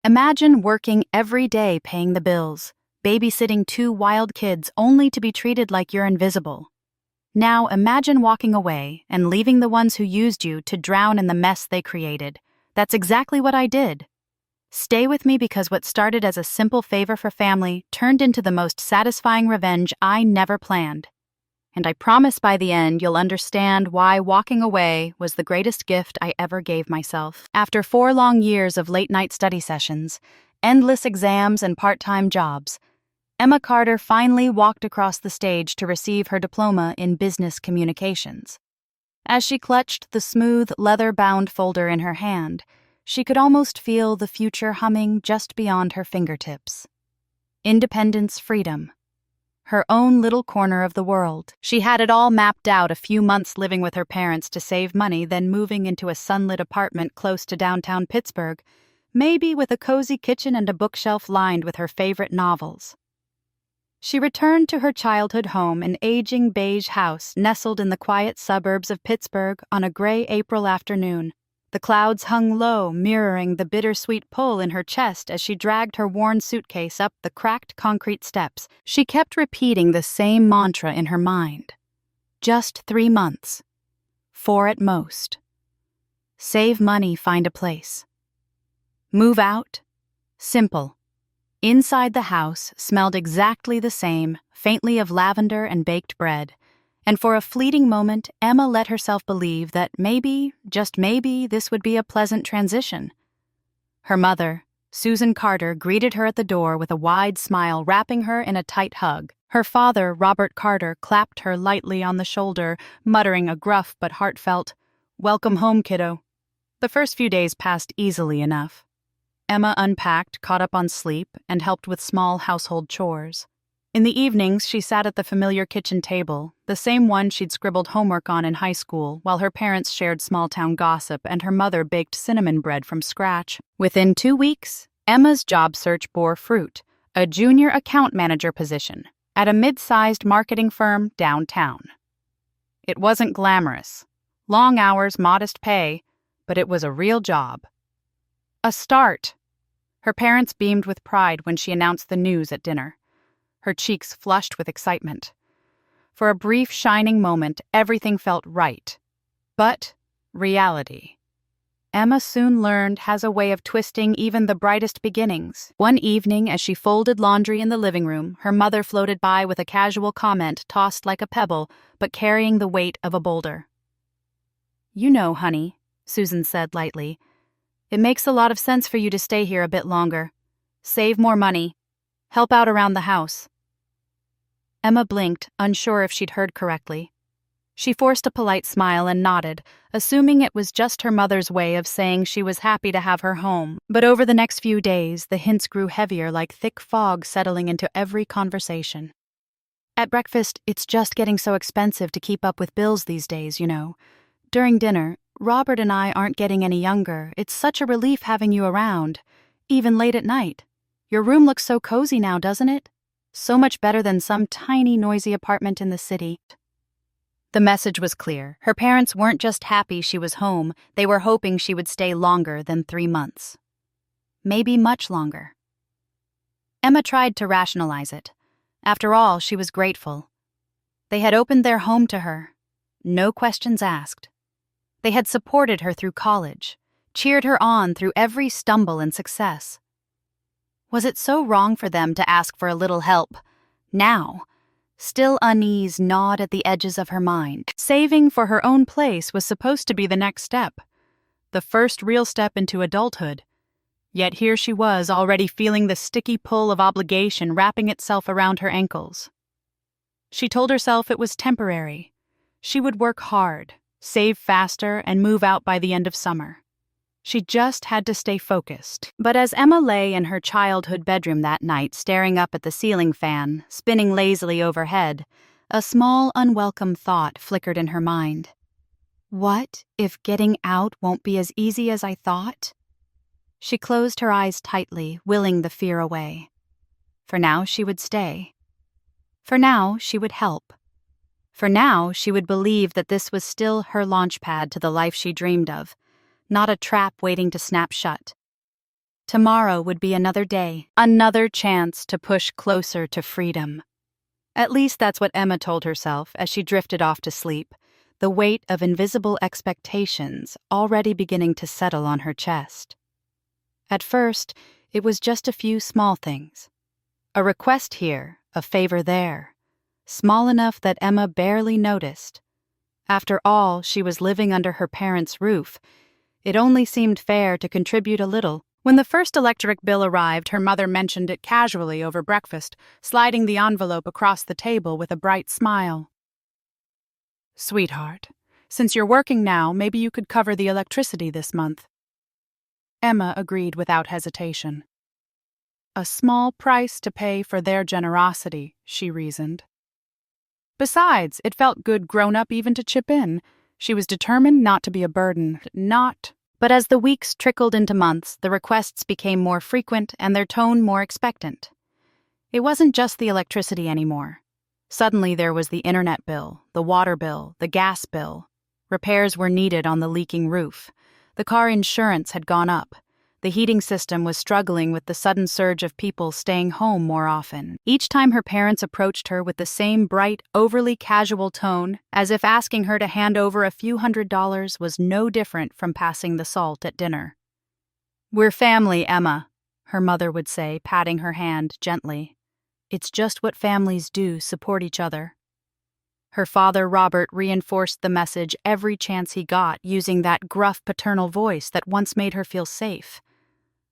Imagine working every day paying the bills, babysitting two wild kids only to be treated like you're invisible. Now imagine walking away and leaving the ones who used you to drown in the mess they created. That's exactly what I did. Stay with me because what started as a simple favor for family turned into the most satisfying revenge I never planned. And I promise by the end you'll understand why walking away was the greatest gift I ever gave myself. After 4 long years of late-night study sessions, endless exams and part-time jobs, Emma Carter finally walked across the stage to receive her diploma in business communications. As she clutched the smooth, leather-bound folder in her hand, she could almost feel the future humming just beyond her fingertips. Independence, freedom. Her own little corner of the world. She had it all mapped out, a few months living with her parents to save money, then moving into a sunlit apartment close to downtown Pittsburgh, maybe with a cozy kitchen and a bookshelf lined with her favorite novels. She returned to her childhood home, an aging beige house nestled in the quiet suburbs of Pittsburgh on a gray April afternoon. The clouds hung low, mirroring the bittersweet pull in her chest as she dragged her worn suitcase up the cracked concrete steps. She kept repeating the same mantra in her mind. Just 3 months. 4 at most. Save money, find a place. Move out. Simple. Inside the house smelled exactly the same, faintly of lavender and baked bread. And for a fleeting moment, Emma let herself believe that maybe, just maybe, this would be a pleasant transition. Her mother, Susan Carter, greeted her at the door with a wide smile, wrapping her in a tight hug. Her father, Robert Carter, clapped her lightly on the shoulder, muttering a gruff but heartfelt, "Welcome home, kiddo." The first few days passed easily enough. Emma unpacked, caught up on sleep, and helped with small household chores. In the evenings, she sat at the familiar kitchen table, the same one she'd scribbled homework on in high school, while her parents shared small-town gossip and her mother baked cinnamon bread from scratch. Within 2 weeks, Emma's job search bore fruit, a junior account manager position at a mid-sized marketing firm downtown. It wasn't glamorous. Long hours, modest pay, but it was a real job. A start! Her parents beamed with pride when she announced the news at dinner. Her cheeks flushed with excitement. For a brief, shining moment, everything felt right. But reality. Emma soon learned, has a way of twisting even the brightest beginnings. One evening, as she folded laundry in the living room, her mother floated by with a casual comment tossed like a pebble, but carrying the weight of a boulder. "You know, honey," Susan said lightly, "it makes a lot of sense for you to stay here a bit longer. Save more money. Help out around the house." Emma blinked, unsure if she'd heard correctly. She forced a polite smile and nodded, assuming it was just her mother's way of saying she was happy to have her home. But over the next few days, the hints grew heavier, like thick fog settling into every conversation. "At breakfast, it's just getting so expensive to keep up with bills these days, you know. During dinner, Robert and I aren't getting any younger. It's such a relief having you around, even late at night. Your room looks so cozy now, doesn't it? So much better than some tiny, noisy apartment in the city." The message was clear. Her parents weren't just happy she was home, they were hoping she would stay longer than 3 months. Maybe much longer. Emma tried to rationalize it. After all, she was grateful. They had opened their home to her. No questions asked. They had supported her through college, cheered her on through every stumble and success. Was it so wrong for them to ask for a little help? Now, still unease gnawed at the edges of her mind. Saving for her own place was supposed to be the next step, the first real step into adulthood. Yet here she was, already feeling the sticky pull of obligation wrapping itself around her ankles. She told herself it was temporary. She would work hard, save faster, and move out by the end of summer. She just had to stay focused. But as Emma lay in her childhood bedroom that night, staring up at the ceiling fan, spinning lazily overhead, a small, unwelcome thought flickered in her mind. What if getting out won't be as easy as I thought? She closed her eyes tightly, willing the fear away. For now, she would stay. For now, she would help. For now, she would believe that this was still her launchpad to the life she dreamed of, not a trap waiting to snap shut. Tomorrow would be another day, another chance to push closer to freedom. At least that's what Emma told herself as she drifted off to sleep, the weight of invisible expectations already beginning to settle on her chest. At first, it was just a few small things. A request here, a favor there, small enough that Emma barely noticed. After all, she was living under her parents' roof. It only seemed fair to contribute a little. When the first electric bill arrived, her mother mentioned it casually over breakfast, sliding the envelope across the table with a bright smile. "Sweetheart, since you're working now, maybe you could cover the electricity this month." Emma agreed without hesitation. A small price to pay for their generosity, she reasoned. Besides, it felt good grown up even to chip in. She was determined not to be a burden, But as the weeks trickled into months, the requests became more frequent and their tone more expectant. It wasn't just the electricity anymore. Suddenly there was the internet bill, the water bill, the gas bill. Repairs were needed on the leaking roof. The car insurance had gone up. The heating system was struggling with the sudden surge of people staying home more often. Each time her parents approached her with the same bright, overly casual tone, as if asking her to hand over a few $100s was no different from passing the salt at dinner. "We're family, Emma," her mother would say, patting her hand gently. "It's just what families do, support each other." Her father, Robert, reinforced the message every chance he got, using that gruff paternal voice that once made her feel safe,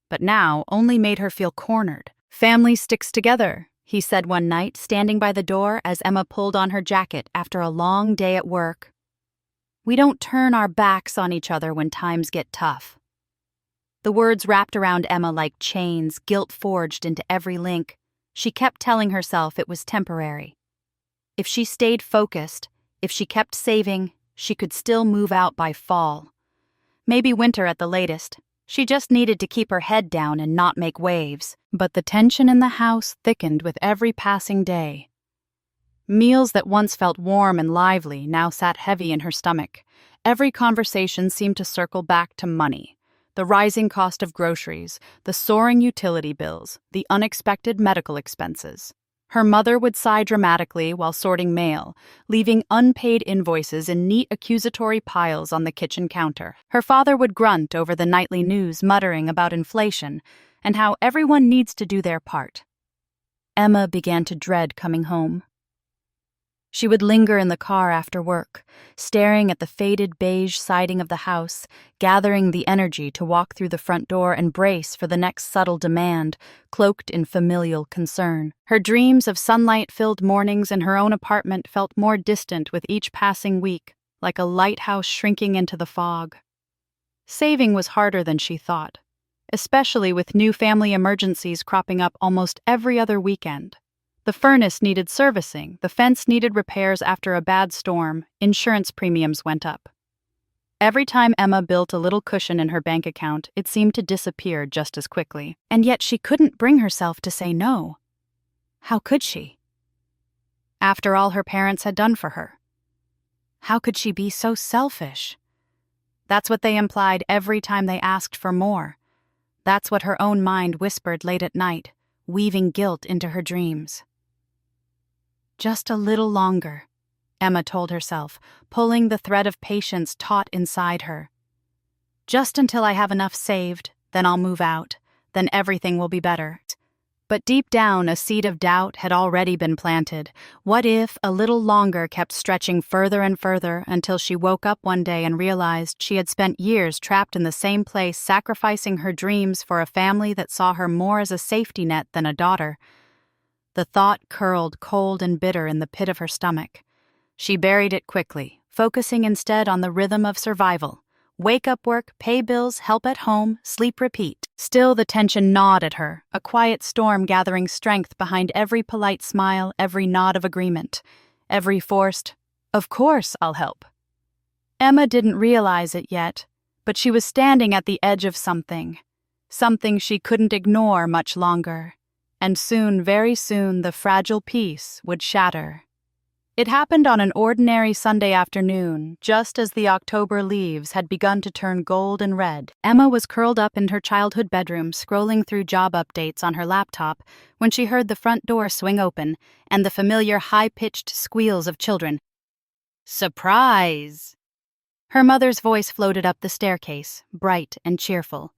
but now only made her feel cornered. "Family sticks together," he said one night, standing by the door as Emma pulled on her jacket after a long day at work. "We don't turn our backs on each other when times get tough." The words wrapped around Emma like chains, guilt forged into every link. She kept telling herself it was temporary. If she stayed focused, if she kept saving, she could still move out by fall. Maybe winter at the latest. She just needed to keep her head down and not make waves. But the tension in the house thickened with every passing day. Meals that once felt warm and lively now sat heavy in her stomach. Every conversation seemed to circle back to money. The rising cost of groceries, the soaring utility bills, the unexpected medical expenses. Her mother would sigh dramatically while sorting mail, leaving unpaid invoices in neat accusatory piles on the kitchen counter. Her father would grunt over the nightly news, muttering about inflation and how everyone needs to do their part. Emma began to dread coming home. She would linger in the car after work, staring at the faded beige siding of the house, gathering the energy to walk through the front door and brace for the next subtle demand, cloaked in familial concern. Her dreams of sunlight-filled mornings in her own apartment felt more distant with each passing week, like a lighthouse shrinking into the fog. Saving was harder than she thought, especially with new family emergencies cropping up almost every other weekend. The furnace needed servicing, the fence needed repairs after a bad storm, insurance premiums went up. Every time Emma built a little cushion in her bank account, it seemed to disappear just as quickly. And yet she couldn't bring herself to say no. How could she? After all her parents had done for her. How could she be so selfish? That's what they implied every time they asked for more. That's what her own mind whispered late at night, weaving guilt into her dreams. Just a little longer, Emma told herself, pulling the thread of patience taut inside her. Just until I have enough saved, then I'll move out, then everything will be better. But deep down, a seed of doubt had already been planted. What if a little longer kept stretching further and further until she woke up one day and realized she had spent years trapped in the same place, sacrificing her dreams for a family that saw her more as a safety net than a daughter? The thought curled cold and bitter in the pit of her stomach. She buried it quickly, focusing instead on the rhythm of survival. Wake up, work, pay bills, help at home, sleep, repeat. Still the tension gnawed at her, a quiet storm gathering strength behind every polite smile, every nod of agreement, every forced, "Of course I'll help." Emma didn't realize it yet, but she was standing at the edge of something she couldn't ignore much longer. And soon, very soon, the fragile peace would shatter. It happened on an ordinary Sunday afternoon, just as the October leaves had begun to turn gold and red. Emma was curled up in her childhood bedroom, scrolling through job updates on her laptop, when she heard the front door swing open and the familiar high-pitched squeals of children. "Surprise!" Her mother's voice floated up the staircase, bright and cheerful.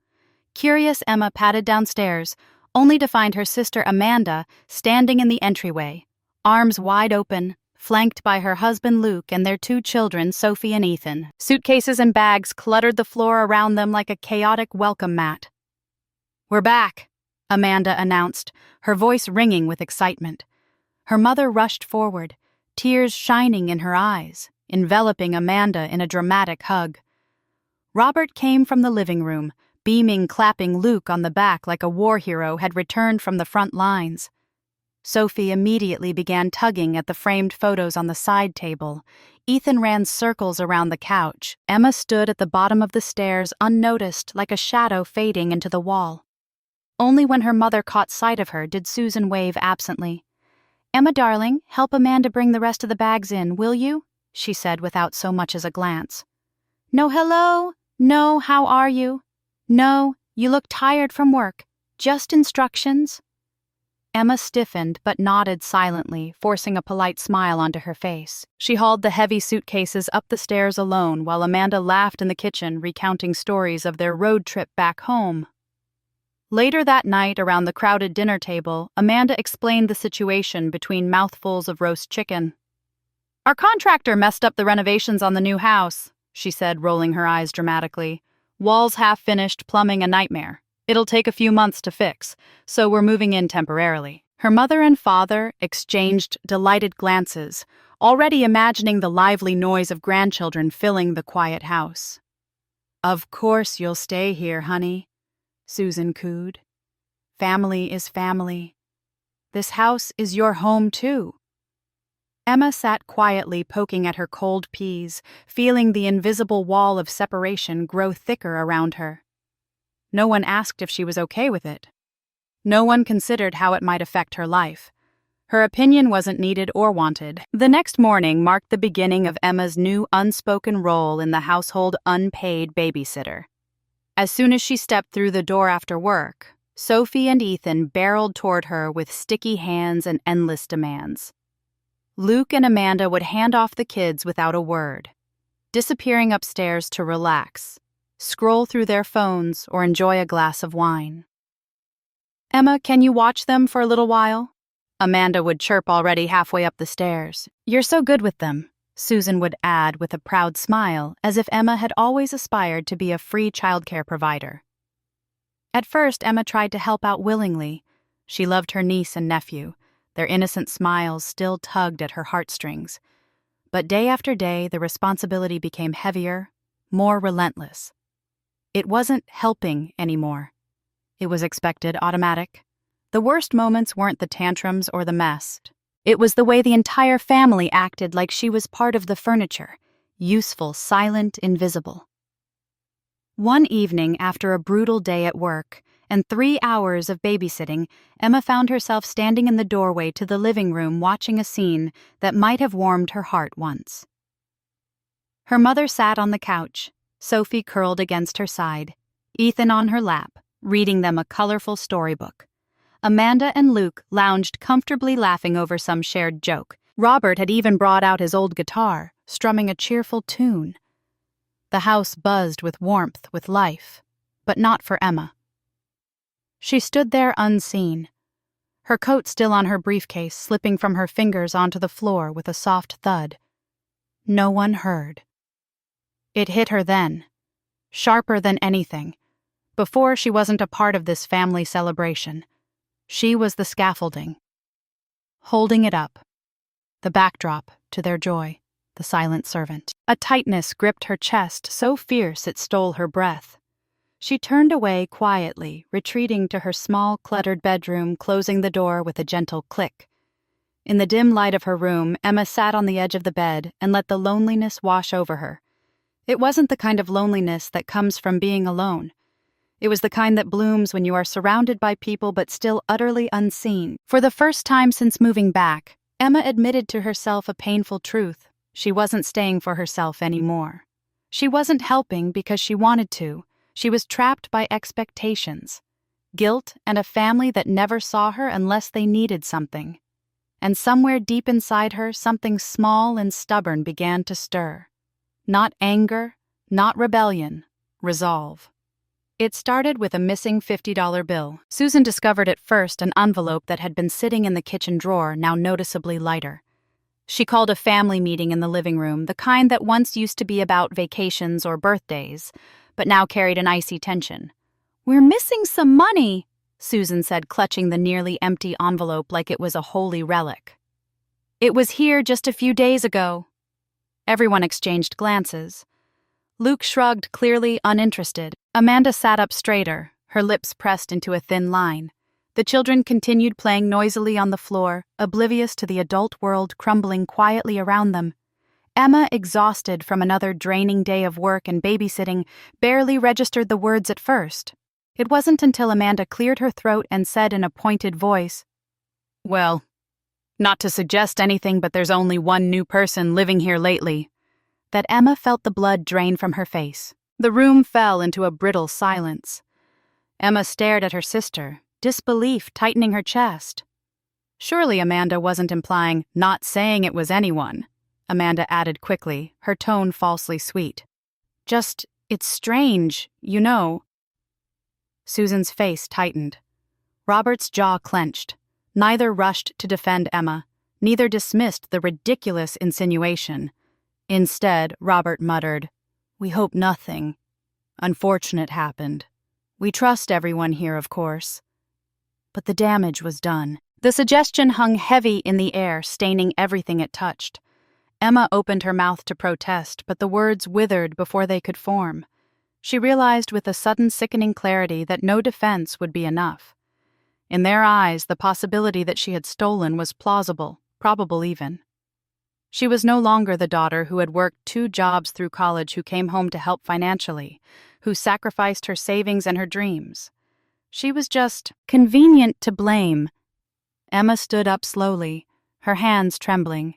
Curious Emma padded downstairs, only to find her sister Amanda standing in the entryway, arms wide open, flanked by her husband Luke and their two children, Sophie and Ethan. Suitcases and bags cluttered the floor around them like a chaotic welcome mat. "We're back," Amanda announced, her voice ringing with excitement. Her mother rushed forward, tears shining in her eyes, enveloping Amanda in a dramatic hug. Robert came from the living room, beaming, clapping Luke on the back like a war hero had returned from the front lines. Sophie immediately began tugging at the framed photos on the side table. Ethan ran circles around the couch. Emma stood at the bottom of the stairs, unnoticed, like a shadow fading into the wall. Only when her mother caught sight of her did Susan wave absently. "Emma, darling, help Amanda bring the rest of the bags in, will you?" she said without so much as a glance. "No, hello? No, how are you? No, you look tired from work. Just instructions." Emma stiffened but nodded silently, forcing a polite smile onto her face. She hauled the heavy suitcases up the stairs alone while Amanda laughed in the kitchen, recounting stories of their road trip back home. Later that night, around the crowded dinner table, Amanda explained the situation between mouthfuls of roast chicken. "Our contractor messed up the renovations on the new house," she said, rolling her eyes dramatically. "Walls half finished, plumbing a nightmare. It'll take a few months to fix, so we're moving in temporarily." Her mother and father exchanged delighted glances, already imagining the lively noise of grandchildren filling the quiet house. "Of course you'll stay here, honey," Susan cooed. "Family is family. This house is your home, too." Emma sat quietly poking at her cold peas, feeling the invisible wall of separation grow thicker around her. No one asked if she was okay with it. No one considered how it might affect her life. Her opinion wasn't needed or wanted. The next morning marked the beginning of Emma's new unspoken role in the household unpaid babysitter. As soon as she stepped through the door after work, Sophie and Ethan barreled toward her with sticky hands and endless demands. Luke and Amanda would hand off the kids without a word, disappearing upstairs to relax, scroll through their phones, or enjoy a glass of wine. "Emma, can you watch them for a little while?" Amanda would chirp already halfway up the stairs. "You're so good with them," Susan would add with a proud smile, as if Emma had always aspired to be a free childcare provider. At first, Emma tried to help out willingly. She loved her niece and nephew. Their innocent smiles still tugged at her heartstrings. But day after day, the responsibility became heavier, more relentless. It wasn't helping anymore. It was expected, automatic. The worst moments weren't the tantrums or the mess. It was the way the entire family acted like she was part of the furniture, useful, silent, invisible. One evening, after a brutal day at work and 3 hours of babysitting, Emma found herself standing in the doorway to the living room watching a scene that might have warmed her heart once. Her mother sat on the couch, Sophie curled against her side, Ethan on her lap, reading them a colorful storybook. Amanda and Luke lounged comfortably laughing over some shared joke. Robert had even brought out his old guitar, strumming a cheerful tune. The house buzzed with warmth, with life, but not for Emma. She stood there unseen, her coat still on her briefcase slipping from her fingers onto the floor with a soft thud. No one heard. It hit her then, sharper than anything. Before, she wasn't a part of this family celebration. She was the scaffolding, holding it up, the backdrop to their joy, the silent servant. A tightness gripped her chest so fierce it stole her breath. She turned away quietly, retreating to her small, cluttered bedroom, closing the door with a gentle click. In the dim light of her room, Emma sat on the edge of the bed and let the loneliness wash over her. It wasn't the kind of loneliness that comes from being alone. It was the kind that blooms when you are surrounded by people but still utterly unseen. For the first time since moving back, Emma admitted to herself a painful truth. She wasn't staying for herself anymore. She wasn't helping because she wanted to. She was trapped by expectations, guilt, and a family that never saw her unless they needed something. And somewhere deep inside her, something small and stubborn began to stir. Not anger, not rebellion, resolve. It started with a missing $50 bill. Susan discovered at first an envelope that had been sitting in the kitchen drawer, now noticeably lighter. She called a family meeting in the living room, the kind that once used to be about vacations or birthdays, but now carried an icy tension. "We're missing some money," Susan said, clutching the nearly empty envelope like it was a holy relic. "It was here just a few days ago." Everyone exchanged glances. Luke shrugged, clearly uninterested. Amanda sat up straighter, her lips pressed into a thin line. The children continued playing noisily on the floor, oblivious to the adult world crumbling quietly around them. Emma, exhausted from another draining day of work and babysitting, barely registered the words at first. It wasn't until Amanda cleared her throat and said in a pointed voice, "Well, not to suggest anything, but there's only one new person living here lately," that Emma felt the blood drain from her face. The room fell into a brittle silence. Emma stared at her sister, disbelief tightening her chest. Surely Amanda wasn't implying not saying it was anyone, Amanda added quickly, her tone falsely sweet. "Just, it's strange, you know." Susan's face tightened. Robert's jaw clenched. Neither rushed to defend Emma, neither dismissed the ridiculous insinuation. Instead, Robert muttered, "We hope nothing unfortunate happened. We trust everyone here, of course." But the damage was done. The suggestion hung heavy in the air, staining everything it touched. Emma opened her mouth to protest, but the words withered before they could form. She realized with a sudden sickening clarity that no defense would be enough. In their eyes, the possibility that she had stolen was plausible, probable even. She was no longer the daughter who had worked 2 jobs through college, who came home to help financially, who sacrificed her savings and her dreams. She was just convenient to blame. Emma stood up slowly, her hands trembling.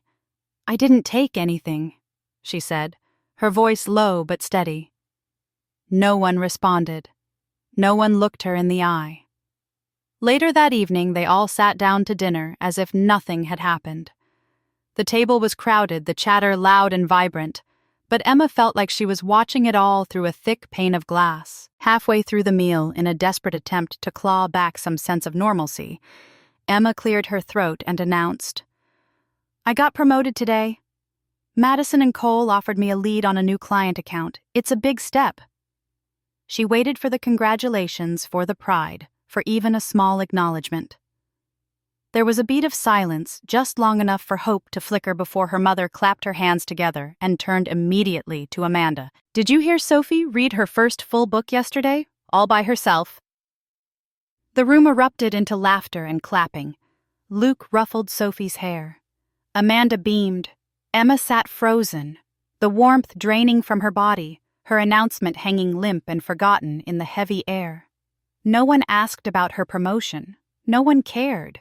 "I didn't take anything," she said, her voice low but steady. No one responded. No one looked her in the eye. Later that evening, they all sat down to dinner as if nothing had happened. The table was crowded, the chatter loud and vibrant, but Emma felt like she was watching it all through a thick pane of glass. Halfway through the meal, in a desperate attempt to claw back some sense of normalcy, Emma cleared her throat and announced, "I got promoted today. Madison and Cole offered me a lead on a new client account. It's a big step." She waited for the congratulations, for the pride, for even a small acknowledgement. There was a beat of silence, just long enough for hope to flicker before her mother clapped her hands together and turned immediately to Amanda. "Did you hear Sophie read her first full book yesterday? All by herself." The room erupted into laughter and clapping. Luke ruffled Sophie's hair. Amanda beamed. Emma sat frozen, the warmth draining from her body, her announcement hanging limp and forgotten in the heavy air. No one asked about her promotion. No one cared.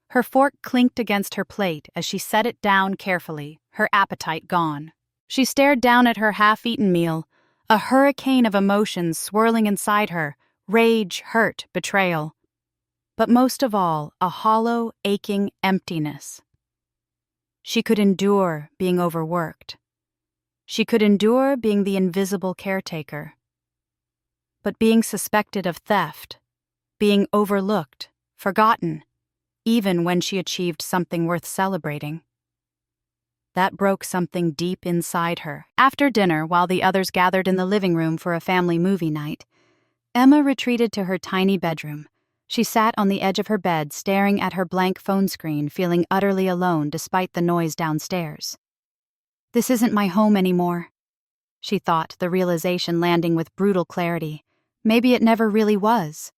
Her fork clinked against her plate as she set it down carefully, her appetite gone. She stared down at her half-eaten meal, a hurricane of emotions swirling inside her, rage, hurt, betrayal. But most of all, a hollow, aching emptiness. She could endure being overworked. She could endure being the invisible caretaker. But being suspected of theft, being overlooked, forgotten, even when she achieved something worth celebrating. That broke something deep inside her. After dinner, while the others gathered in the living room for a family movie night, Emma retreated to her tiny bedroom. She sat on the edge of her bed, staring at her blank phone screen, feeling utterly alone despite the noise downstairs. "This isn't my home anymore," she thought, the realization landing with brutal clarity. Maybe it never really was.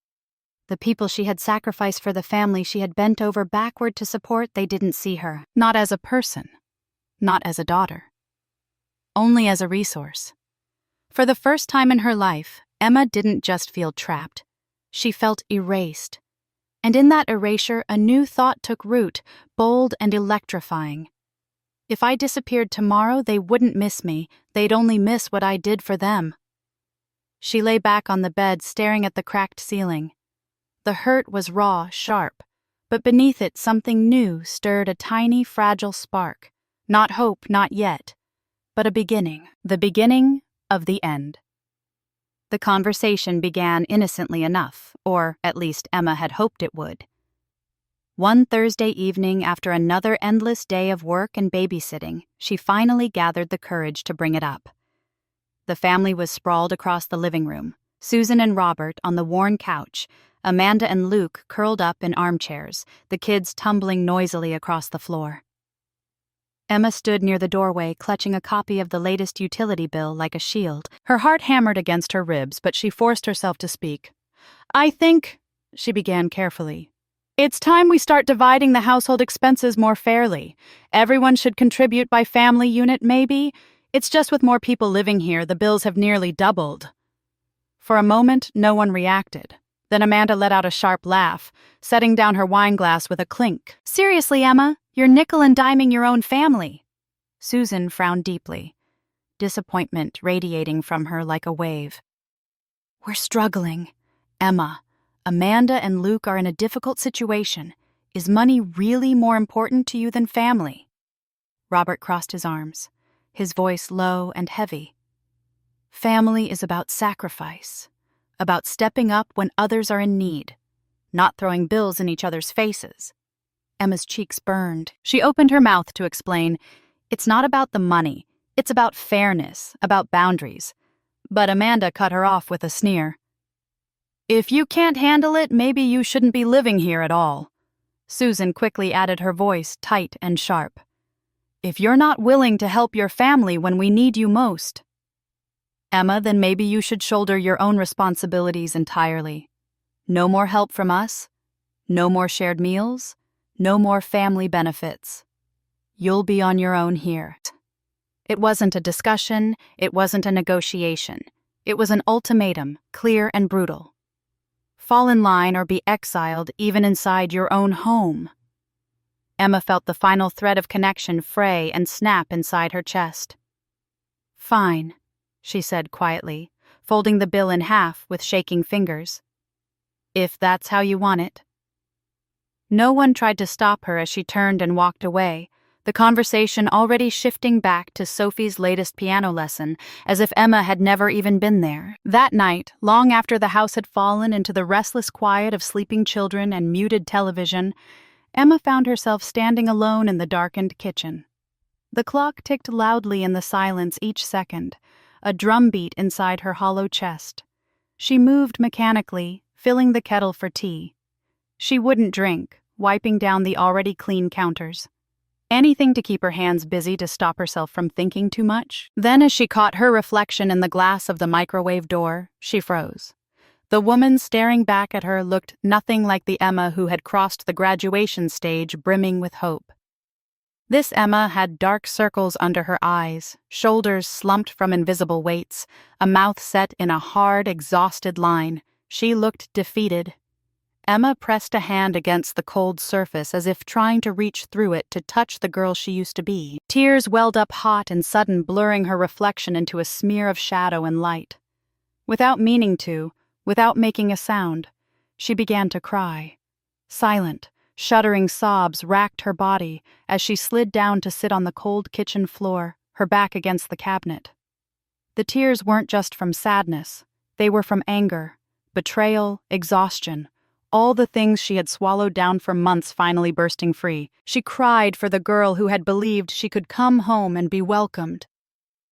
The people she had sacrificed for the family she had bent over backward to support, they didn't see her. Not as a person. Not as a daughter. Only as a resource. For the first time in her life, Emma didn't just feel trapped. She felt erased. And in that erasure, a new thought took root, bold and electrifying. If I disappeared tomorrow, they wouldn't miss me. They'd only miss what I did for them. She lay back on the bed, staring at the cracked ceiling. The hurt was raw, sharp, but beneath it something new stirred a tiny, fragile spark. Not hope, not yet, but a beginning. The beginning of the end. The conversation began innocently enough, or at least Emma had hoped it would. One Thursday evening, after another endless day of work and babysitting, she finally gathered the courage to bring it up. The family was sprawled across the living room, Susan and Robert on the worn couch, Amanda and Luke curled up in armchairs, the kids tumbling noisily across the floor. Emma stood near the doorway, clutching a copy of the latest utility bill like a shield. Her heart hammered against her ribs, but she forced herself to speak. "I think," she began carefully, "it's time we start dividing the household expenses more fairly. Everyone should contribute by family unit, maybe. It's just with more people living here, the bills have nearly doubled." For a moment, no one reacted. Then Amanda let out a sharp laugh, setting down her wine glass with a clink. "Seriously, Emma, you're nickel and diming your own family." Susan frowned deeply, disappointment radiating from her like a wave. "We're struggling. Emma, Amanda and Luke are in a difficult situation. Is money really more important to you than family?" Robert crossed his arms, his voice low and heavy. "Family is about sacrifice, about stepping up when others are in need, not throwing bills in each other's faces." Emma's cheeks burned. She opened her mouth to explain, "It's not about the money, it's about fairness, about boundaries." But Amanda cut her off with a sneer. "If you can't handle it, maybe you shouldn't be living here at all." Susan quickly added, her voice tight and sharp. "If you're not willing to help your family when we need you most, Emma, then maybe you should shoulder your own responsibilities entirely. No more help from us, no more shared meals, no more family benefits. You'll be on your own here." It wasn't a discussion, it wasn't a negotiation. It was an ultimatum, clear and brutal. Fall in line or be exiled even inside your own home. Emma felt the final thread of connection fray and snap inside her chest. "Fine," she said quietly, folding the bill in half with shaking fingers. "If that's how you want it." No one tried to stop her as she turned and walked away, the conversation already shifting back to Sophie's latest piano lesson, as if Emma had never even been there. That night, long after the house had fallen into the restless quiet of sleeping children and muted television, Emma found herself standing alone in the darkened kitchen. The clock ticked loudly in the silence each second, a drumbeat inside her hollow chest. She moved mechanically, filling the kettle for tea. She wouldn't drink, wiping down the already clean counters. Anything to keep her hands busy to stop herself from thinking too much. Then, as she caught her reflection in the glass of the microwave door, she froze. The woman staring back at her looked nothing like the Emma who had crossed the graduation stage brimming with hope. This Emma had dark circles under her eyes, shoulders slumped from invisible weights, a mouth set in a hard, exhausted line. She looked defeated. Emma pressed a hand against the cold surface as if trying to reach through it to touch the girl she used to be. Tears welled up hot and sudden, blurring her reflection into a smear of shadow and light. Without meaning to, without making a sound, she began to cry. Silent, shuddering sobs racked her body as she slid down to sit on the cold kitchen floor, her back against the cabinet. The tears weren't just from sadness. They were from anger, betrayal, exhaustion, all the things she had swallowed down for months finally bursting free. She cried for the girl who had believed she could come home and be welcomed.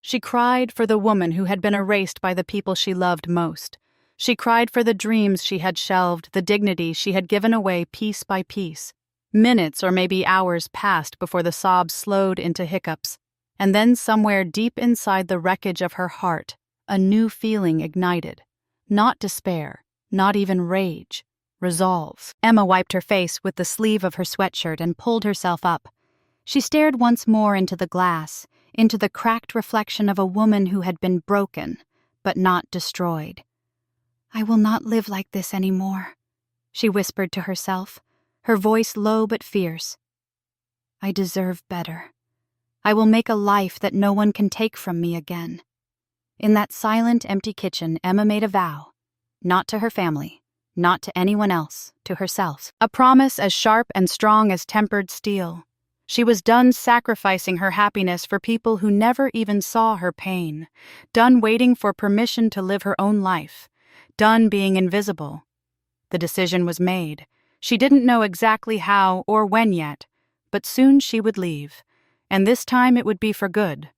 She cried for the woman who had been erased by the people she loved most. She cried for the dreams she had shelved, the dignity she had given away piece by piece. Minutes or maybe hours passed before the sobs slowed into hiccups, and then somewhere deep inside the wreckage of her heart, a new feeling ignited. Not despair, not even rage. Resolve. Emma wiped her face with the sleeve of her sweatshirt and pulled herself up. She stared once more into the glass, into the cracked reflection of a woman who had been broken, but not destroyed. "I will not live like this anymore," she whispered to herself, her voice low but fierce. I deserve better. I will make a life that no one can take from me again. In that silent, empty kitchen, Emma made a vow. Not to her family, not to anyone else, to herself. A promise as sharp and strong as tempered steel. She was done sacrificing her happiness for people who never even saw her pain. Done waiting for permission to live her own life. Done being invisible. The decision was made. She didn't know exactly how or when yet, but soon she would leave. And this time it would be for good.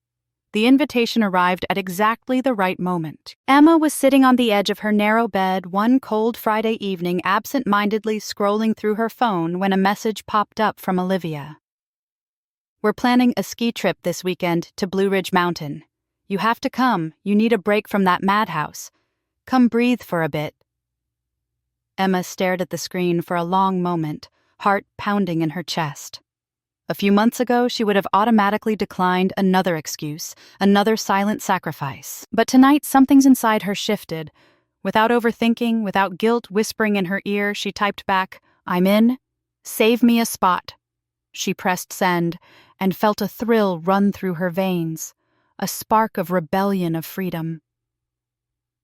The invitation arrived at exactly the right moment. Emma was sitting on the edge of her narrow bed one cold Friday evening, absent-mindedly scrolling through her phone when a message popped up from Olivia. We're planning a ski trip this weekend to Blue Ridge Mountain. You have to come. You need a break from that madhouse. Come breathe for a bit. Emma stared at the screen for a long moment, heart pounding in her chest. A few months ago, she would have automatically declined another excuse, another silent sacrifice. But tonight, something's inside her shifted. Without overthinking, without guilt whispering in her ear, she typed back, I'm in. Save me a spot. She pressed send and felt a thrill run through her veins, a spark of rebellion of freedom.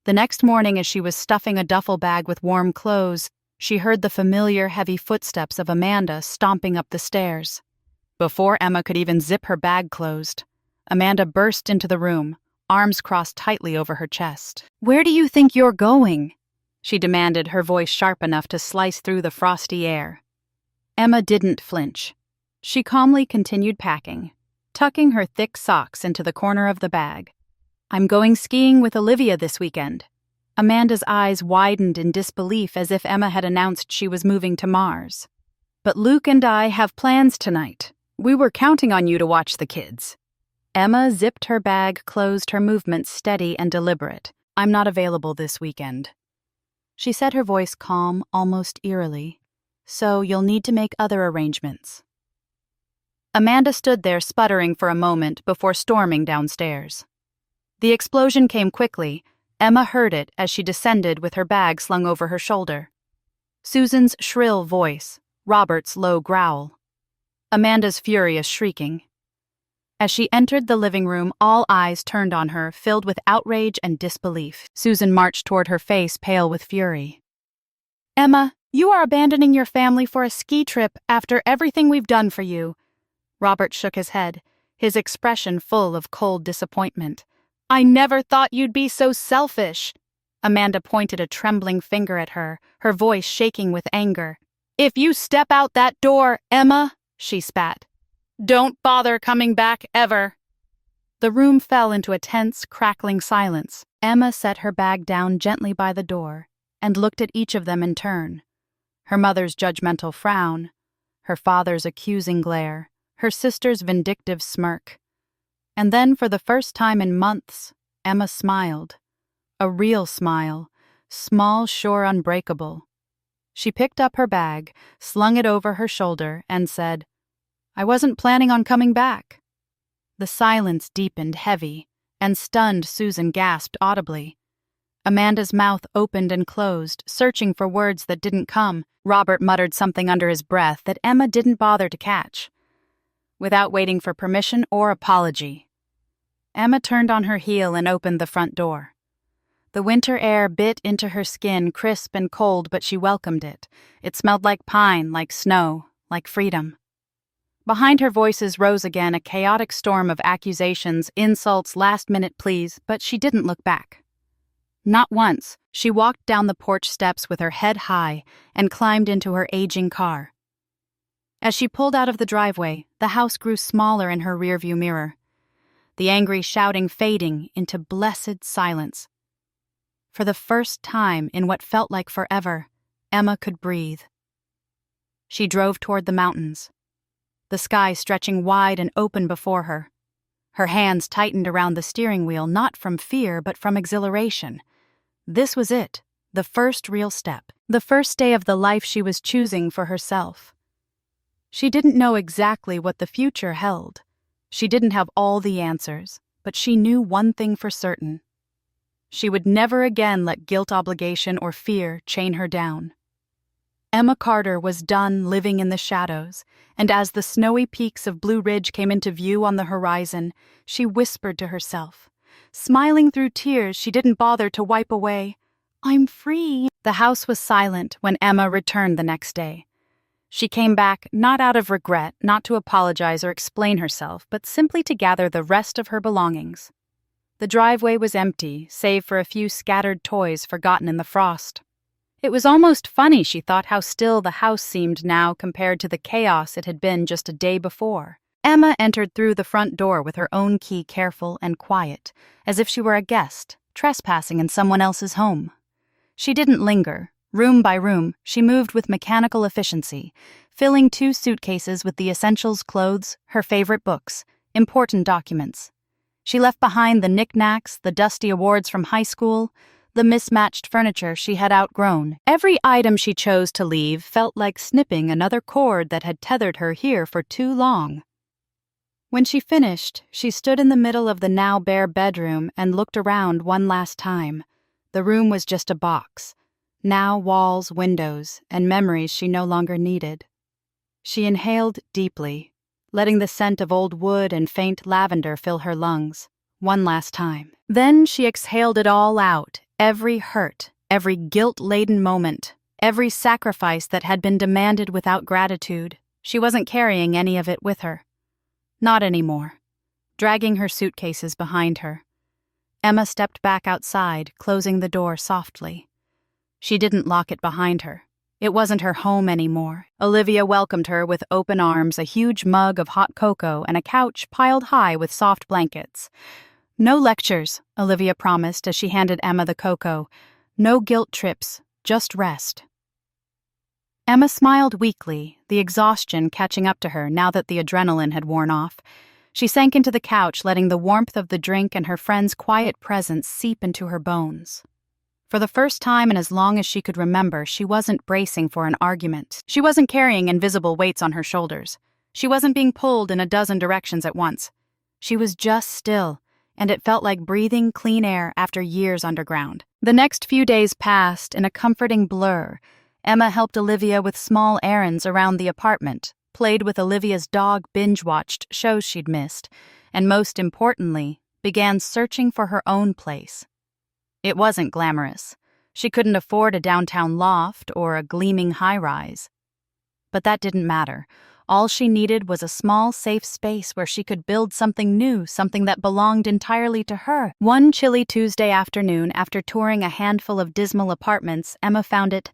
The next morning, as she was stuffing a duffel bag with warm clothes, she heard the familiar, heavy footsteps of Amanda stomping up the stairs. Before Emma could even zip her bag closed, Amanda burst into the room, arms crossed tightly over her chest. Where do you think you're going? She demanded, her voice sharp enough to slice through the frosty air. Emma didn't flinch. She calmly continued packing, tucking her thick socks into the corner of the bag. I'm going skiing with Olivia this weekend. Amanda's eyes widened in disbelief as if Emma had announced she was moving to Mars. But Luke and I have plans tonight. We were counting on you to watch the kids. Emma zipped her bag closed, her movements steady and deliberate. I'm not available this weekend. She said, her voice calm, almost eerily. So you'll need to make other arrangements. Amanda stood there sputtering for a moment before storming downstairs. The explosion came quickly. Emma heard it as she descended with her bag slung over her shoulder. Susan's shrill voice, Robert's low growl. Amanda's furious shrieking. As she entered the living room, all eyes turned on her, filled with outrage and disbelief. Susan marched toward her face, pale with fury. Emma, you are abandoning your family for a ski trip after everything we've done for you. Robert shook his head, his expression full of cold disappointment. I never thought you'd be so selfish. Amanda pointed a trembling finger at her, her voice shaking with anger. If you step out that door, Emma, she spat, don't bother coming back ever. The room fell into a tense, crackling silence. Emma set her bag down gently by the door and looked at each of them in turn. Her mother's judgmental frown, her father's accusing glare, her sister's vindictive smirk. And then, for the first time in months, Emma smiled. A real smile, small, sure, unbreakable. She picked up her bag, slung it over her shoulder, and said, I wasn't planning on coming back. The silence deepened heavy, and stunned Susan gasped audibly. Amanda's mouth opened and closed, searching for words that didn't come. Robert muttered something under his breath that Emma didn't bother to catch. Without waiting for permission or apology, Emma turned on her heel and opened the front door. The winter air bit into her skin, crisp and cold, but she welcomed it. It smelled like pine, like snow, like freedom. Behind her voices rose again a chaotic storm of accusations, insults, last-minute pleas, but she didn't look back. Not once. She walked down the porch steps with her head high and climbed into her aging car. As she pulled out of the driveway, the house grew smaller in her rearview mirror, the angry shouting fading into blessed silence. For the first time in what felt like forever, Emma could breathe. She drove toward the mountains, the sky stretching wide and open before her. Her hands tightened around the steering wheel, not from fear but from exhilaration. This was it, the first real step, the first day of the life she was choosing for herself. She didn't know exactly what the future held. She didn't have all the answers, but she knew one thing for certain. She would never again let guilt, obligation, or fear chain her down. Emma Carter was done living in the shadows, and as the snowy peaks of Blue Ridge came into view on the horizon, she whispered to herself. Smiling through tears, she didn't bother to wipe away. "I'm free." The house was silent when Emma returned the next day. She came back not out of regret, not to apologize or explain herself, but simply to gather the rest of her belongings. The driveway was empty, save for a few scattered toys forgotten in the frost. It was almost funny, she thought, how still the house seemed now compared to the chaos it had been just a day before. Emma entered through the front door with her own key, careful and quiet, as if she were a guest, trespassing in someone else's home. She didn't linger. Room by room, she moved with mechanical efficiency, filling 2 suitcases with the essentials, clothes, her favorite books, important documents. She left behind the knickknacks, the dusty awards from high school, the mismatched furniture she had outgrown. Every item she chose to leave felt like snipping another cord that had tethered her here for too long. When she finished, she stood in the middle of the now bare bedroom and looked around one last time. The room was just a box. Now walls, windows, and memories she no longer needed. She inhaled deeply, letting the scent of old wood and faint lavender fill her lungs, one last time. Then she exhaled it all out, every hurt, every guilt-laden moment, every sacrifice that had been demanded without gratitude. She wasn't carrying any of it with her. Not anymore. Dragging her suitcases behind her, Emma stepped back outside, closing the door softly. She didn't lock it behind her. It wasn't her home anymore. Olivia welcomed her with open arms, a huge mug of hot cocoa, and a couch piled high with soft blankets. "No lectures," Olivia promised as she handed Emma the cocoa. "No guilt trips, just rest." Emma smiled weakly, the exhaustion catching up to her now that the adrenaline had worn off. She sank into the couch, letting the warmth of the drink and her friend's quiet presence seep into her bones. For the first time in as long as she could remember, she wasn't bracing for an argument. She wasn't carrying invisible weights on her shoulders. She wasn't being pulled in a dozen directions at once. She was just still, and it felt like breathing clean air after years underground. The next few days passed in a comforting blur. Emma helped Olivia with small errands around the apartment, played with Olivia's dog, binge-watched shows she'd missed, and most importantly, began searching for her own place. It wasn't glamorous. She couldn't afford a downtown loft or a gleaming high-rise. But that didn't matter. All she needed was a small, safe space where she could build something new, something that belonged entirely to her. One chilly Tuesday afternoon, after touring a handful of dismal apartments, Emma found it.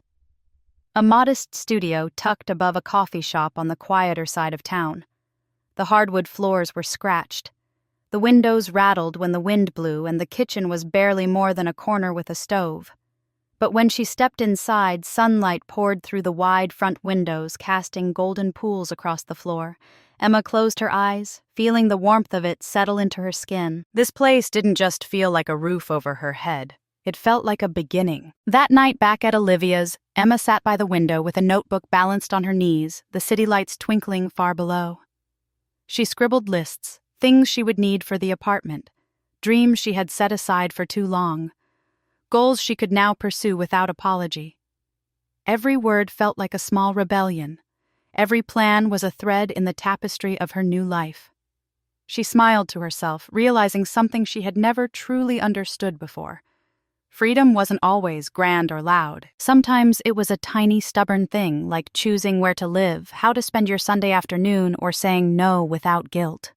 A modest studio tucked above a coffee shop on the quieter side of town. The hardwood floors were scratched. The windows rattled when the wind blew, and the kitchen was barely more than a corner with a stove. But when she stepped inside, sunlight poured through the wide front windows, casting golden pools across the floor. Emma closed her eyes, feeling the warmth of it settle into her skin. This place didn't just feel like a roof over her head. It felt like a beginning. That night back at Olivia's, Emma sat by the window with a notebook balanced on her knees, the city lights twinkling far below. She scribbled lists, things she would need for the apartment, dreams she had set aside for too long, goals she could now pursue without apology. Every word felt like a small rebellion. Every plan was a thread in the tapestry of her new life. She smiled to herself, realizing something she had never truly understood before. Freedom wasn't always grand or loud. Sometimes it was a tiny, stubborn thing, like choosing where to live, how to spend your Sunday afternoon, or saying no without guilt.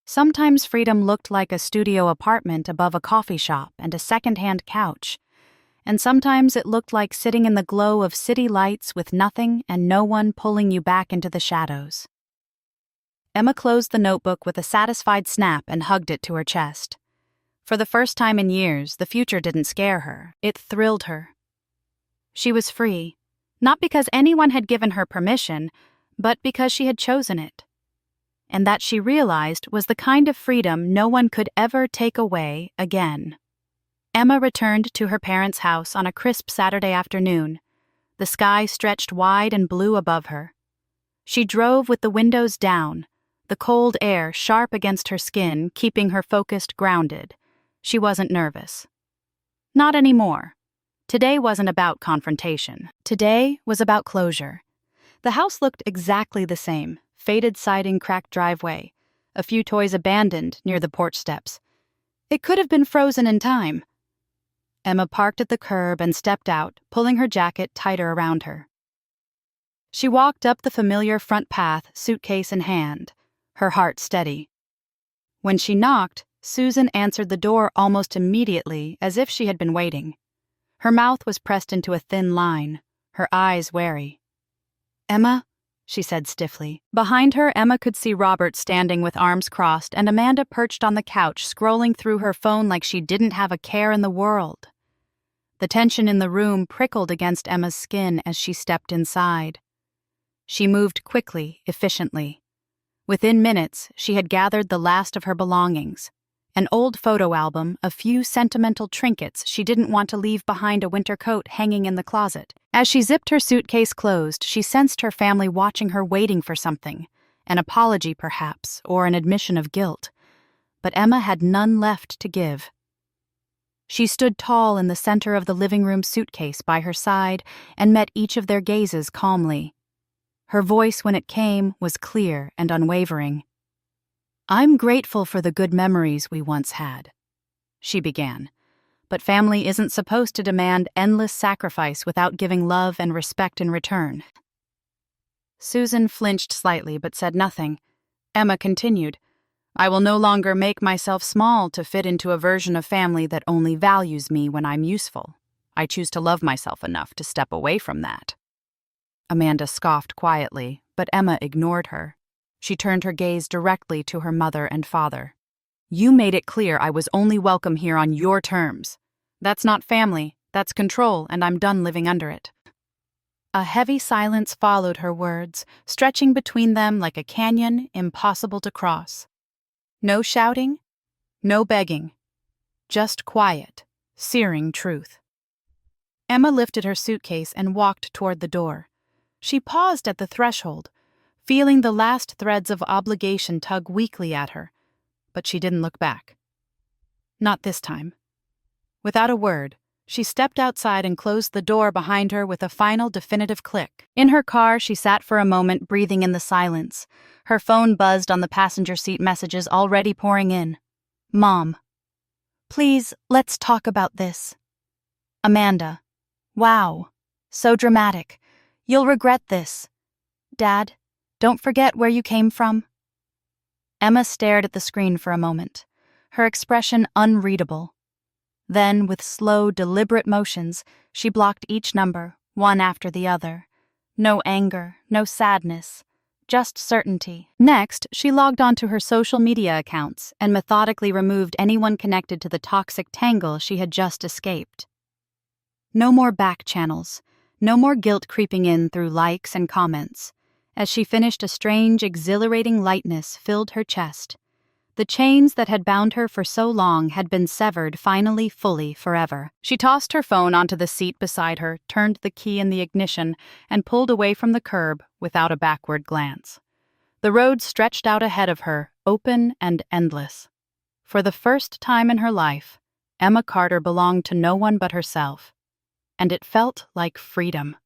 Sometimes freedom looked like a studio apartment above a coffee shop and a second-hand couch. And sometimes it looked like sitting in the glow of city lights with nothing and no one pulling you back into the shadows. Emma closed the notebook with a satisfied snap and hugged it to her chest. For the first time in years, the future didn't scare her. It thrilled her. She was free, not because anyone had given her permission, but because she had chosen it. And that, she realized, was the kind of freedom no one could ever take away again. Emma returned to her parents' house on a crisp Saturday afternoon. The sky stretched wide and blue above her. She drove with the windows down, the cold air sharp against her skin, keeping her focused, grounded. She wasn't nervous. Not anymore. Today wasn't about confrontation. Today was about closure. The house looked exactly the same: faded siding, cracked driveway, a few toys abandoned near the porch steps. It could have been frozen in time. Emma parked at the curb and stepped out, pulling her jacket tighter around her. She walked up the familiar front path, suitcase in hand, her heart steady. When she knocked, Susan answered the door almost immediately, as if she had been waiting. Her mouth was pressed into a thin line, her eyes wary. "Emma?" she said stiffly. Behind her, Emma could see Robert standing with arms crossed and Amanda perched on the couch, scrolling through her phone like she didn't have a care in the world. The tension in the room prickled against Emma's skin as she stepped inside. She moved quickly, efficiently. Within minutes, she had gathered the last of her belongings: an old photo album, a few sentimental trinkets she didn't want to leave behind, a winter coat hanging in the closet. As she zipped her suitcase closed, she sensed her family watching her, waiting for something, an apology perhaps, or an admission of guilt. But Emma had none left to give. She stood tall in the center of the living room, suitcase by her side, and met each of their gazes calmly. Her voice, when it came, was clear and unwavering. "I'm grateful for the good memories we once had," she began. "But family isn't supposed to demand endless sacrifice without giving love and respect in return." Susan flinched slightly but said nothing. Emma continued, "I will no longer make myself small to fit into a version of family that only values me when I'm useful. I choose to love myself enough to step away from that." Amanda scoffed quietly, but Emma ignored her. She turned her gaze directly to her mother and father. "You made it clear I was only welcome here on your terms. That's not family, that's control, and I'm done living under it." A heavy silence followed her words, stretching between them like a canyon impossible to cross. No shouting, no begging, just quiet, searing truth. Emma lifted her suitcase and walked toward the door. She paused at the threshold, feeling the last threads of obligation tug weakly at her, but she didn't look back. Not this time. Without a word, she stepped outside and closed the door behind her with a final definitive click. In her car, she sat for a moment, breathing in the silence. Her phone buzzed on the passenger seat, messages already pouring in. "Mom. Please, let's talk about this." Amanda. "Wow. So dramatic. You'll regret this." "Dad, don't forget where you came from." Emma stared at the screen for a moment, her expression unreadable. Then, with slow, deliberate motions, she blocked each number, one after the other. No anger, no sadness, just certainty. Next, she logged onto her social media accounts and methodically removed anyone connected to the toxic tangle she had just escaped. No more back channels, no more guilt creeping in through likes and comments. As she finished, a strange, exhilarating lightness filled her chest. The chains that had bound her for so long had been severed, finally, fully, forever. She tossed her phone onto the seat beside her, turned the key in the ignition, and pulled away from the curb without a backward glance. The road stretched out ahead of her, open and endless. For the first time in her life, Emma Carter belonged to no one but herself, and it felt like freedom.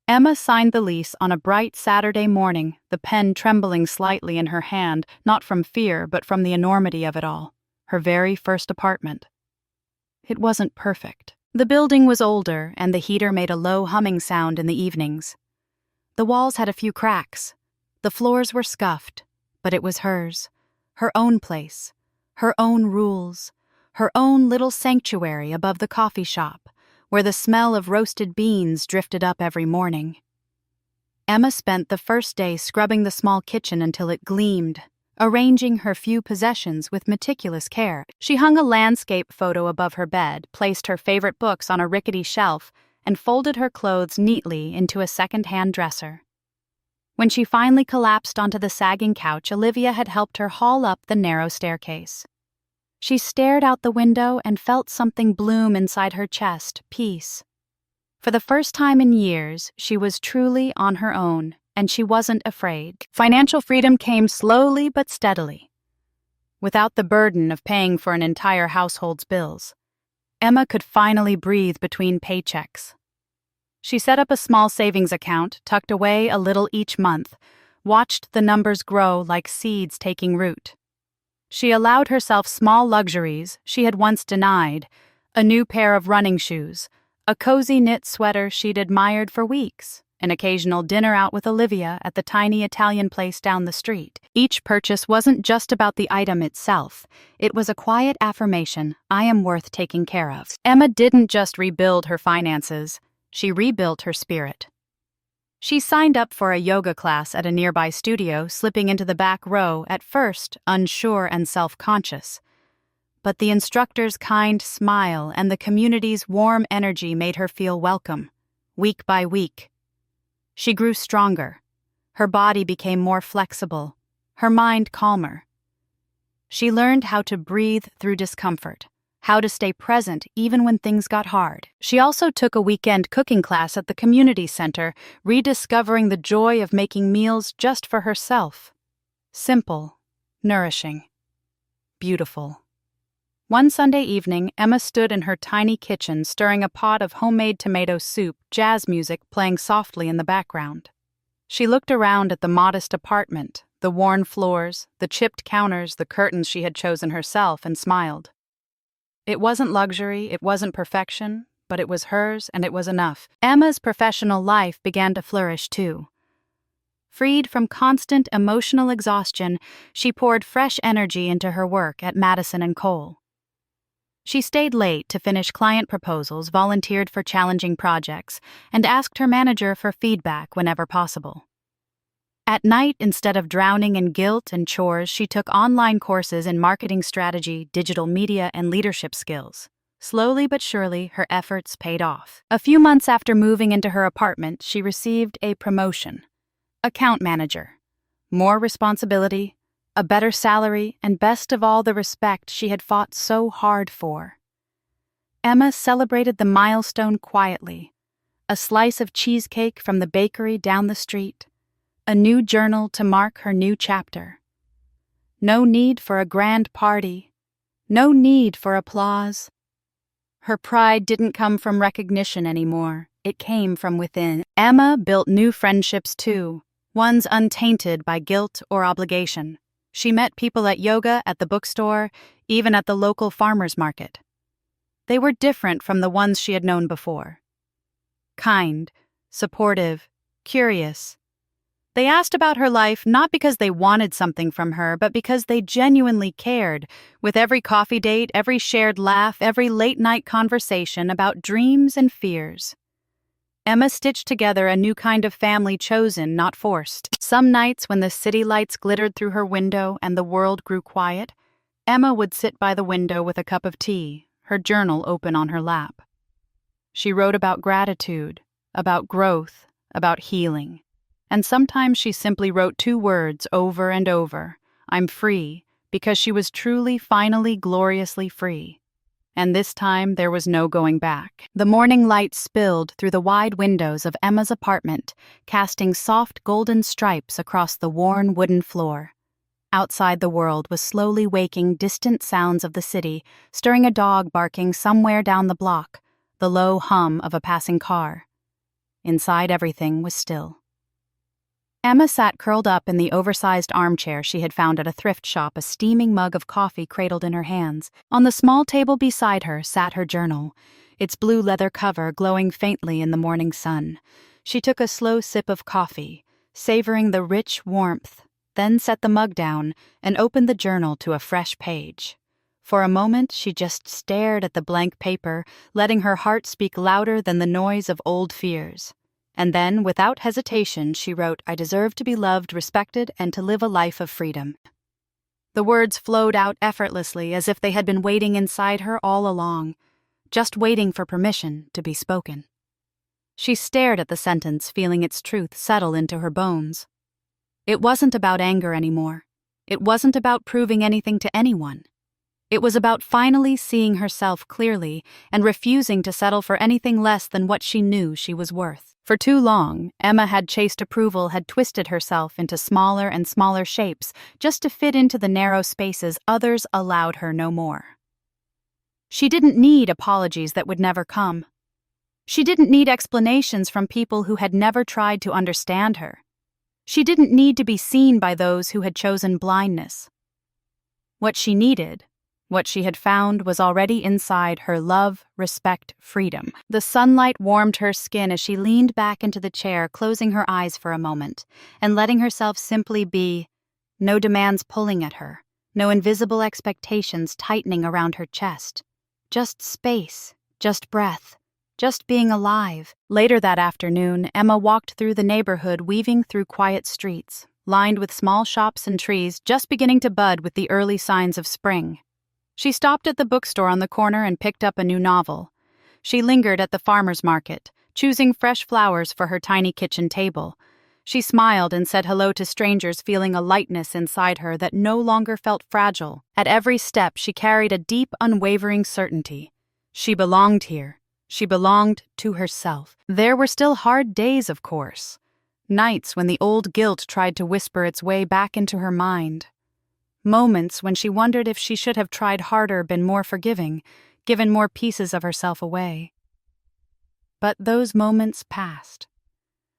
Emma signed the lease on a bright Saturday morning, the pen trembling slightly in her hand, not from fear but from the enormity of it all. Her very first apartment. It wasn't perfect. The building was older, and the heater made a low humming sound in the evenings. The walls had a few cracks. The floors were scuffed, but it was hers. Her own place. Her own rules. Her own little sanctuary above the coffee shop, where the smell of roasted beans drifted up every morning. Emma spent the first day scrubbing the small kitchen until it gleamed, arranging her few possessions with meticulous care. She hung a landscape photo above her bed, placed her favorite books on a rickety shelf, and folded her clothes neatly into a second-hand dresser. When she finally collapsed onto the sagging couch, Olivia had helped her haul up the narrow staircase. She stared out the window and felt something bloom inside her chest, peace. For the first time in years, she was truly on her own, and she wasn't afraid. Financial freedom came slowly but steadily, without the burden of paying for an entire household's bills. Emma could finally breathe between paychecks. She set up a small savings account, tucked away a little each month, watched the numbers grow like seeds taking root. She allowed herself small luxuries she had once denied: a new pair of running shoes, a cozy knit sweater she'd admired for weeks, an occasional dinner out with Olivia at the tiny Italian place down the street. Each purchase wasn't just about the item itself. It was a quiet affirmation: I am worth taking care of. Emma didn't just rebuild her finances, she rebuilt her spirit. She signed up for a yoga class at a nearby studio, slipping into the back row, at first unsure and self-conscious. But the instructor's kind smile and the community's warm energy made her feel welcome. Week by week, she grew stronger. Her body became more flexible, her mind calmer. She learned how to breathe through discomfort, how to stay present even when things got hard. She also took a weekend cooking class at the community center, rediscovering the joy of making meals just for herself. Simple, nourishing, beautiful. One Sunday evening, Emma stood in her tiny kitchen stirring a pot of homemade tomato soup, jazz music playing softly in the background. She looked around at the modest apartment, the worn floors, the chipped counters, the curtains she had chosen herself, and smiled. It wasn't luxury, it wasn't perfection, but it was hers, and it was enough. Emma's professional life began to flourish too. Freed from constant emotional exhaustion, she poured fresh energy into her work at Madison & Cole. She stayed late to finish client proposals, volunteered for challenging projects, and asked her manager for feedback whenever possible. At night, instead of drowning in guilt and chores, she took online courses in marketing strategy, digital media, and leadership skills. Slowly but surely, her efforts paid off. A few months after moving into her apartment, she received a promotion. Account manager. More responsibility, a better salary, and best of all, the respect she had fought so hard for. Emma celebrated the milestone quietly. A slice of cheesecake from the bakery down the street. A new journal to mark her new chapter. No need for a grand party. No need for applause. Her pride didn't come from recognition anymore. It came from within. Emma built new friendships too, ones untainted by guilt or obligation. She met people at yoga, at the bookstore, even at the local farmer's market. They were different from the ones she had known before. Kind, supportive, curious. They asked about her life not because they wanted something from her, but because they genuinely cared, with every coffee date, every shared laugh, every late-night conversation about dreams and fears. Emma stitched together a new kind of family chosen, not forced. Some nights when the city lights glittered through her window and the world grew quiet, Emma would sit by the window with a cup of tea, her journal open on her lap. She wrote about gratitude, about growth, about healing. And sometimes she simply wrote 2 words over and over: I'm free, because she was truly, finally, gloriously free. And this time there was no going back. The morning light spilled through the wide windows of Emma's apartment, casting soft golden stripes across the worn wooden floor. Outside, the world was slowly waking distant sounds of the city, stirring a dog barking somewhere down the block, the low hum of a passing car. Inside, everything was still. Emma sat curled up in the oversized armchair she had found at a thrift shop, a steaming mug of coffee cradled in her hands. On the small table beside her sat her journal, its blue leather cover glowing faintly in the morning sun. She took a slow sip of coffee, savoring the rich warmth, then set the mug down and opened the journal to a fresh page. For a moment, she just stared at the blank paper, letting her heart speak louder than the noise of old fears. And then, without hesitation, she wrote, I deserve to be loved, respected, and to live a life of freedom. The words flowed out effortlessly, as if they had been waiting inside her all along, just waiting for permission to be spoken. She stared at the sentence, feeling its truth settle into her bones. It wasn't about anger anymore. It wasn't about proving anything to anyone. It was about finally seeing herself clearly and refusing to settle for anything less than what she knew she was worth. For too long, Emma had chased approval, had twisted herself into smaller and smaller shapes just to fit into the narrow spaces others allowed her no more. She didn't need apologies that would never come. She didn't need explanations from people who had never tried to understand her. She didn't need to be seen by those who had chosen blindness. What she needed, what she had found, was already inside her: love, respect, freedom. The sunlight warmed her skin as she leaned back into the chair, closing her eyes for a moment, and letting herself simply be. No demands pulling at her, no invisible expectations tightening around her chest. Just space, just breath, just being alive. Later that afternoon, Emma walked through the neighborhood, weaving through quiet streets, lined with small shops and trees just beginning to bud with the early signs of spring. She stopped at the bookstore on the corner and picked up a new novel. She lingered at the farmer's market, choosing fresh flowers for her tiny kitchen table. She smiled and said hello to strangers, feeling a lightness inside her that no longer felt fragile. At every step, she carried a deep, unwavering certainty. She belonged here. She belonged to herself. There were still hard days, of course. Nights when the old guilt tried to whisper its way back into her mind. Moments when she wondered if she should have tried harder, been more forgiving, given more pieces of herself away. But those moments passed.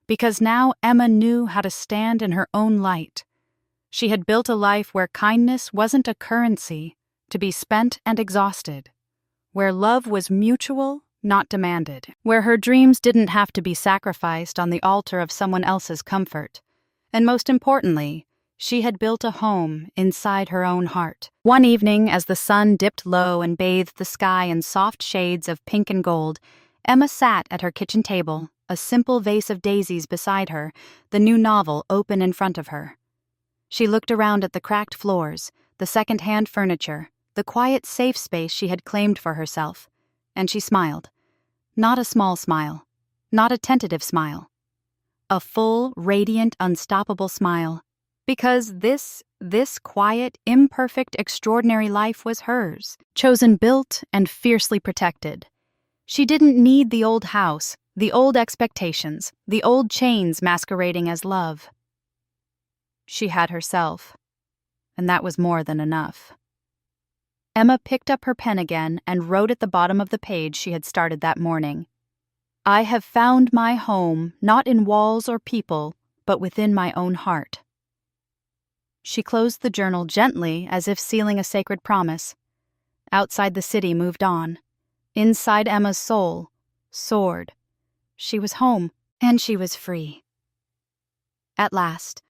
Because now Emma knew how to stand in her own light. She had built a life where kindness wasn't a currency to be spent and exhausted, where love was mutual, not demanded, where her dreams didn't have to be sacrificed on the altar of someone else's comfort. And most importantly, she had built a home inside her own heart. One evening, as the sun dipped low and bathed the sky in soft shades of pink and gold, Emma sat at her kitchen table, a simple vase of daisies beside her, the new novel open in front of her. She looked around at the cracked floors, the second-hand furniture, the quiet safe space she had claimed for herself, and she smiled. Not a small smile, not a tentative smile. A full, radiant, unstoppable smile. Because this quiet, imperfect, extraordinary life was hers, chosen, built, and fiercely protected. She didn't need the old house, the old expectations, the old chains masquerading as love. She had herself, and that was more than enough. Emma picked up her pen again and wrote at the bottom of the page she had started that morning. I have found my home, not in walls or people, but within my own heart. She closed the journal gently, as if sealing a sacred promise. Outside, the city moved on. Inside, Emma's soul soared. She was home, and she was free. At last,